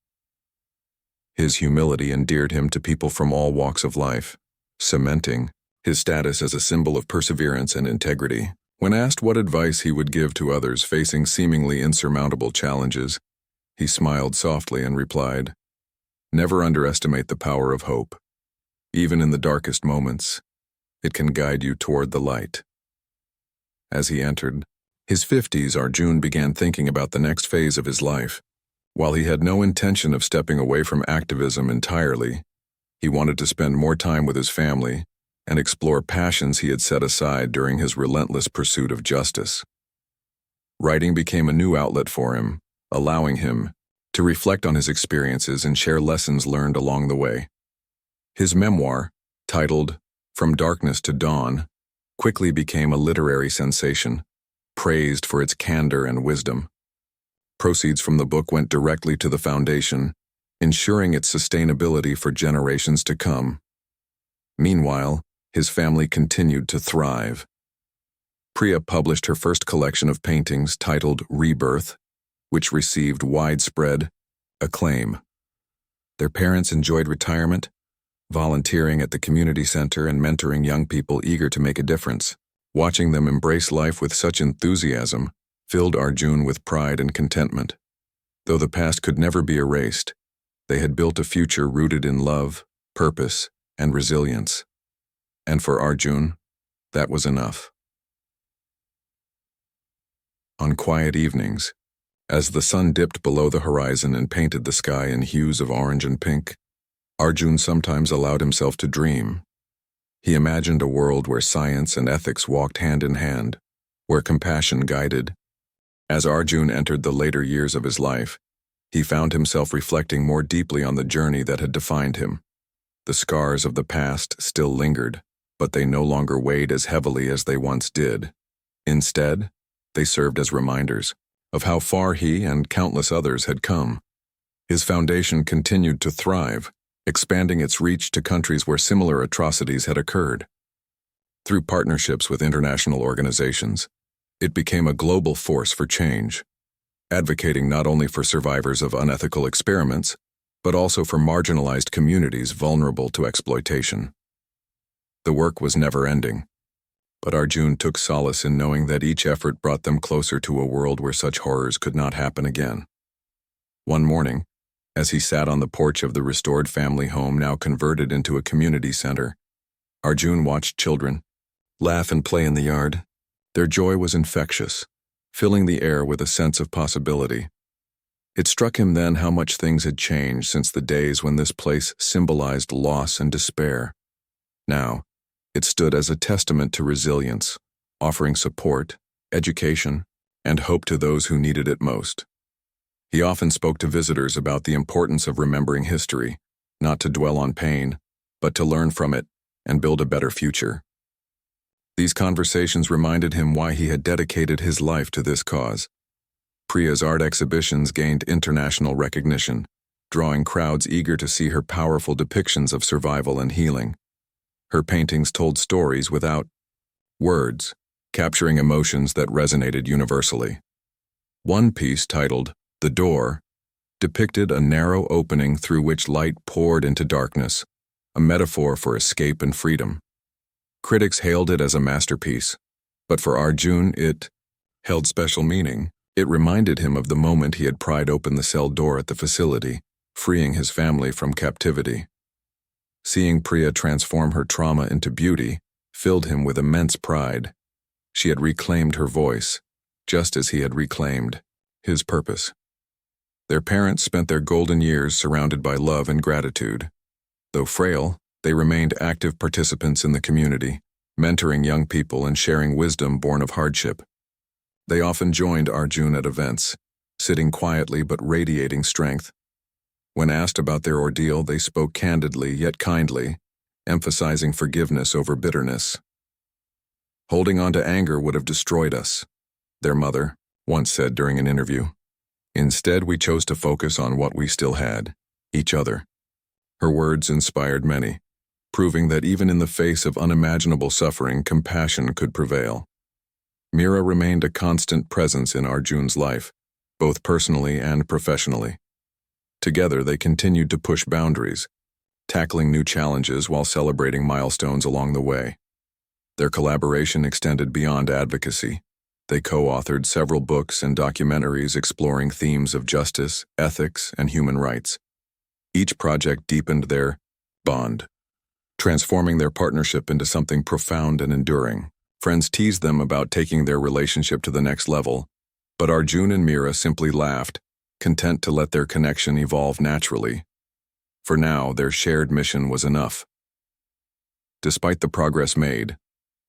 His humility endeared him to people from all walks of life, cementing his status as a symbol of perseverance and integrity. When asked what advice he would give to others facing seemingly insurmountable challenges, he smiled softly and replied, "Never underestimate the power of hope. Even in the darkest moments, it can guide you toward the light." As he entered his 50s, Arjun began thinking about the next phase of his life. While he had no intention of stepping away from activism entirely, he wanted to spend more time with his family and explore passions he had set aside during his relentless pursuit of justice. Writing became a new outlet for him, allowing him to reflect on his experiences and share lessons learned along the way. His memoir, titled From Darkness to Dawn, quickly became a literary sensation, praised for its candor and wisdom. Proceeds from the book went directly to the foundation, ensuring its sustainability for generations to come. Meanwhile, his family continued to thrive. Priya published her first collection of paintings titled Rebirth, which received widespread acclaim. Their parents enjoyed retirement, volunteering at the community center and mentoring young people eager to make a difference. Watching them embrace life with such enthusiasm filled Arjun with pride and contentment. Though the past could never be erased, they had built a future rooted in love, purpose, and resilience. And for Arjun, that was enough. On quiet evenings, as the sun dipped below the horizon and painted the sky in hues of orange and pink, Arjun sometimes allowed himself to dream. He imagined a world where science and ethics walked hand in hand, where compassion guided. As Arjun entered the later years of his life, he found himself reflecting more deeply on the journey that had defined him. The scars of the past still lingered, but they no longer weighed as heavily as they once did. Instead, they served as reminders of how far he and countless others had come. His foundation continued to thrive, expanding its reach to countries where similar atrocities had occurred. Through partnerships with international organizations, it became a global force for change, advocating not only for survivors of unethical experiments, but also for marginalized communities vulnerable to exploitation. The work was never-ending, but Arjun took solace in knowing that each effort brought them closer to a world where such horrors could not happen again. One morning, as he sat on the porch of the restored family home now converted into a community center, Arjun watched children laugh and play in the yard. Their joy was infectious, filling the air with a sense of possibility. It struck him then how much things had changed since the days when this place symbolized loss and despair. Now, it stood as a testament to resilience, offering support, education, and hope to those who needed it most. He often spoke to visitors about the importance of remembering history, not to dwell on pain, but to learn from it and build a better future. These conversations reminded him why he had dedicated his life to this cause. Priya's art exhibitions gained international recognition, drawing crowds eager to see her powerful depictions of survival and healing. Her paintings told stories without words, capturing emotions that resonated universally. One piece, titled The Door, depicted a narrow opening through which light poured into darkness, a metaphor for escape and freedom. Critics hailed it as a masterpiece, but for Arjun it held special meaning. It reminded him of the moment he had pried open the cell door at the facility, freeing his family from captivity. Seeing Priya transform her trauma into beauty filled him with immense pride. She had reclaimed her voice, just as he had reclaimed his purpose. Their parents spent their golden years surrounded by love and gratitude. Though frail, they remained active participants in the community, mentoring young people and sharing wisdom born of hardship. They often joined Arjun at events, sitting quietly but radiating strength. When asked about their ordeal, they spoke candidly yet kindly, emphasizing forgiveness over bitterness. "Holding on to anger would have destroyed us," their mother once said during an interview. "Instead, we chose to focus on what we still had, each other." Her words inspired many, proving that even in the face of unimaginable suffering, compassion could prevail. Mira remained a constant presence in Arjun's life, both personally and professionally. Together, they continued to push boundaries, tackling new challenges while celebrating milestones along the way. Their collaboration extended beyond advocacy. They co-authored several books and documentaries exploring themes of justice, ethics, and human rights. Each project deepened their bond, transforming their partnership into something profound and enduring. Friends teased them about taking their relationship to the next level, but Arjun and Mira simply laughed, content to let their connection evolve naturally. For now, their shared mission was enough. Despite the progress made,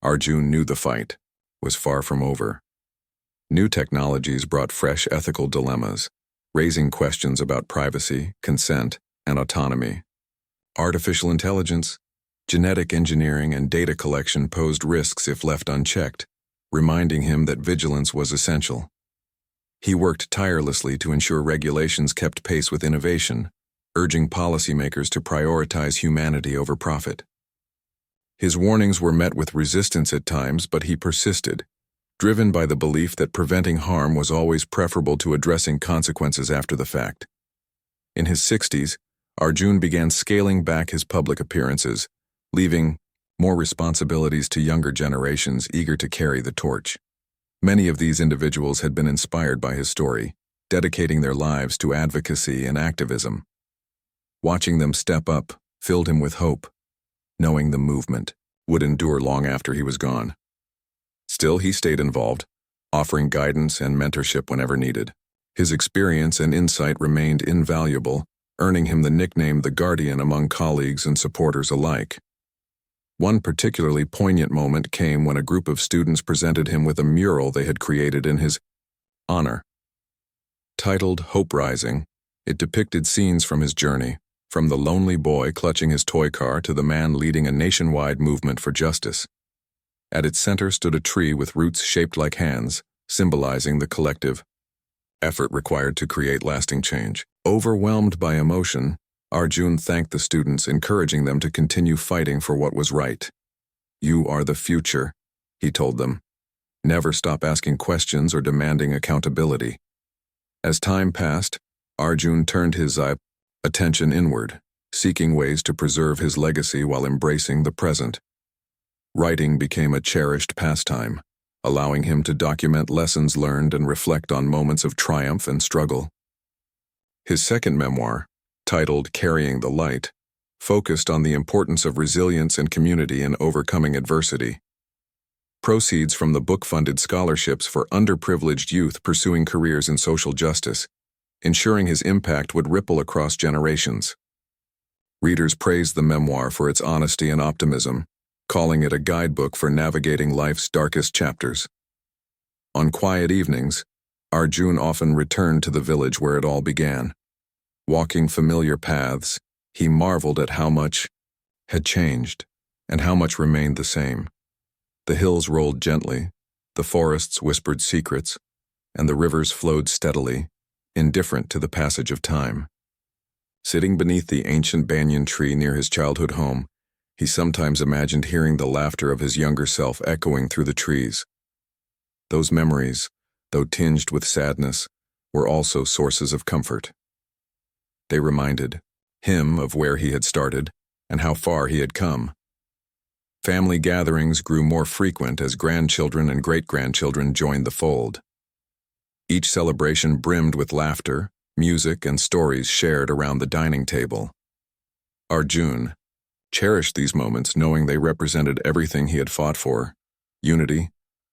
Arjun knew the fight was far from over. New technologies brought fresh ethical dilemmas, raising questions about privacy, consent, and autonomy. Artificial intelligence, genetic engineering, and data collection posed risks if left unchecked, reminding him that vigilance was essential. He worked tirelessly to ensure regulations kept pace with innovation, urging policymakers to prioritize humanity over profit. His warnings were met with resistance at times, but he persisted, driven by the belief that preventing harm was always preferable to addressing consequences after the fact. In his 60s, Arjun began scaling back his public appearances, leaving more responsibilities to younger generations eager to carry the torch. Many of these individuals had been inspired by his story, dedicating their lives to advocacy and activism. Watching them step up filled him with hope, knowing the movement would endure long after he was gone. Still, he stayed involved, offering guidance and mentorship whenever needed. His experience and insight remained invaluable, earning him the nickname The Guardian among colleagues and supporters alike. One particularly poignant moment came when a group of students presented him with a mural they had created in his honor. Titled Hope Rising, it depicted scenes from his journey, from the lonely boy clutching his toy car to the man leading a nationwide movement for justice. At its center stood a tree with roots shaped like hands, symbolizing the collective effort required to create lasting change. Overwhelmed by emotion, Arjun thanked the students, encouraging them to continue fighting for what was right. "You are the future," he told them. "Never stop asking questions or demanding accountability." As time passed, Arjun turned his attention inward, seeking ways to preserve his legacy while embracing the present. Writing became a cherished pastime, allowing him to document lessons learned and reflect on moments of triumph and struggle. His second memoir, titled Carrying the Light, focused on the importance of resilience and community in overcoming adversity. Proceeds from the book funded scholarships for underprivileged youth pursuing careers in social justice, ensuring his impact would ripple across generations. Readers praised the memoir for its honesty and optimism, calling it a guidebook for navigating life's darkest chapters. On quiet evenings, Arjun often returned to the village where it all began. Walking familiar paths, he marveled at how much had changed and how much remained the same. The hills rolled gently, the forests whispered secrets, and the rivers flowed steadily, indifferent to the passage of time. Sitting beneath the ancient banyan tree near his childhood home, he sometimes imagined hearing the laughter of his younger self echoing through the trees. Those memories, though tinged with sadness, were also sources of comfort. They reminded him of where he had started and how far he had come. Family gatherings grew more frequent as grandchildren and great-grandchildren joined the fold. Each celebration brimmed with laughter, music, and stories shared around the dining table. Arjun cherished these moments, knowing they represented everything he had fought for: unity,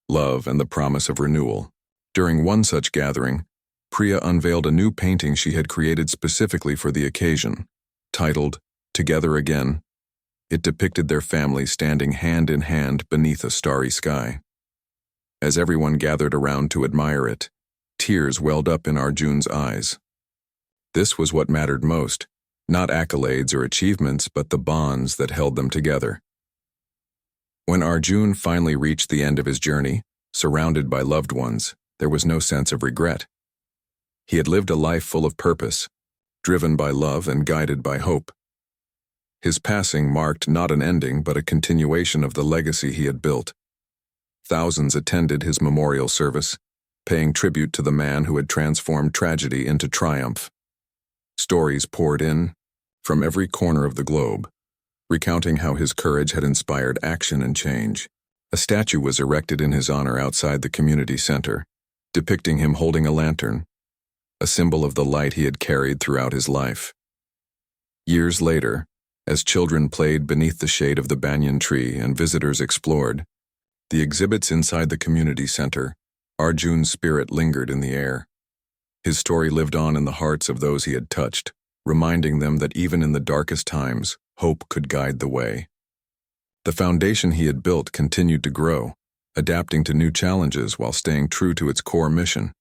love, and the promise of renewal. During one such gathering, Priya unveiled a new painting she had created specifically for the occasion. Titled Together Again, it depicted their family standing hand in hand beneath a starry sky. As everyone gathered around to admire it, tears welled up in Arjun's eyes. This was what mattered most. Not accolades or achievements, but the bonds that held them together. When Arjun finally reached the end of his journey, surrounded by loved ones, there was no sense of regret. He had lived a life full of purpose, driven by love and guided by hope. His passing marked not an ending but a continuation of the legacy he had built. Thousands attended his memorial service, paying tribute to the man who had transformed tragedy into triumph. Stories poured in from every corner of the globe, recounting how his courage had inspired action and change. A statue was erected in his honor outside the community center, depicting him holding a lantern, a symbol of the light he had carried throughout his life. Years later, as children played beneath the shade of the banyan tree and visitors explored the exhibits inside the community center, Arjun's spirit lingered in the air. His story lived on in the hearts of those he had touched, reminding them that even in the darkest times, hope could guide the way. The foundation he had built continued to grow, adapting to new challenges while staying true to its core mission.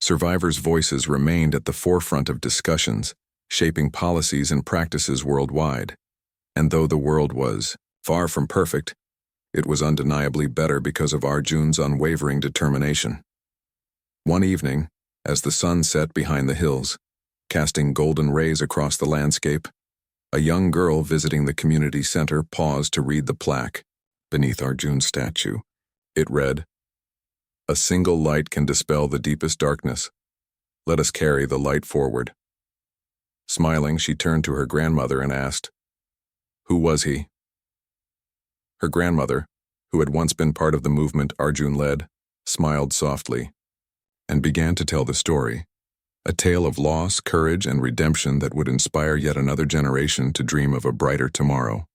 Survivors' voices remained at the forefront of discussions, shaping policies and practices worldwide. And though the world was far from perfect, it was undeniably better because of Arjun's unwavering determination. One evening, as the sun set behind the hills, casting golden rays across the landscape, a young girl visiting the community center paused to read the plaque beneath Arjun's statue. It read, "A single light can dispel the deepest darkness. Let us carry the light forward." Smiling, she turned to her grandmother and asked, "Who was he?" Her grandmother, who had once been part of the movement Arjun led, smiled softly and began to tell the story, a tale of loss, courage, and redemption that would inspire yet another generation to dream of a brighter tomorrow.